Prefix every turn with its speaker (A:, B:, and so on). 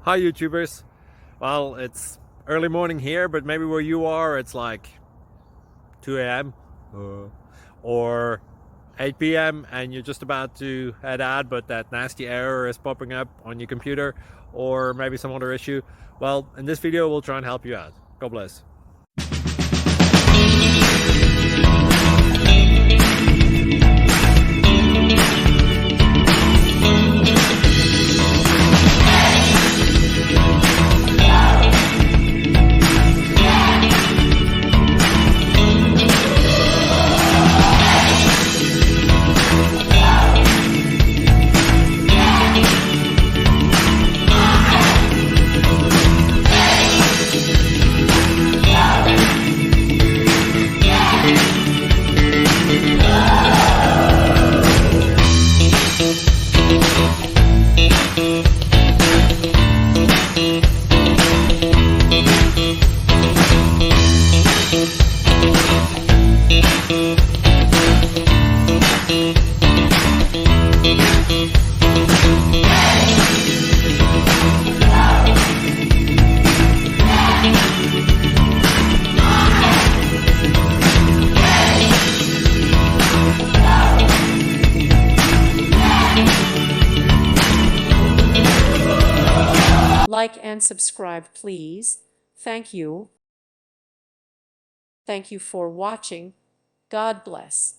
A: Hi YouTubers. Well, it's early morning here, but maybe where you are it's like 2 a.m. Or 8 p.m. and you're just about to head out, but that nasty error is popping up on your computer, or maybe some other issue. Well, in this video we'll try and help you out. God bless.
B: Like and subscribe, please. Thank you. Thank you for watching. God bless.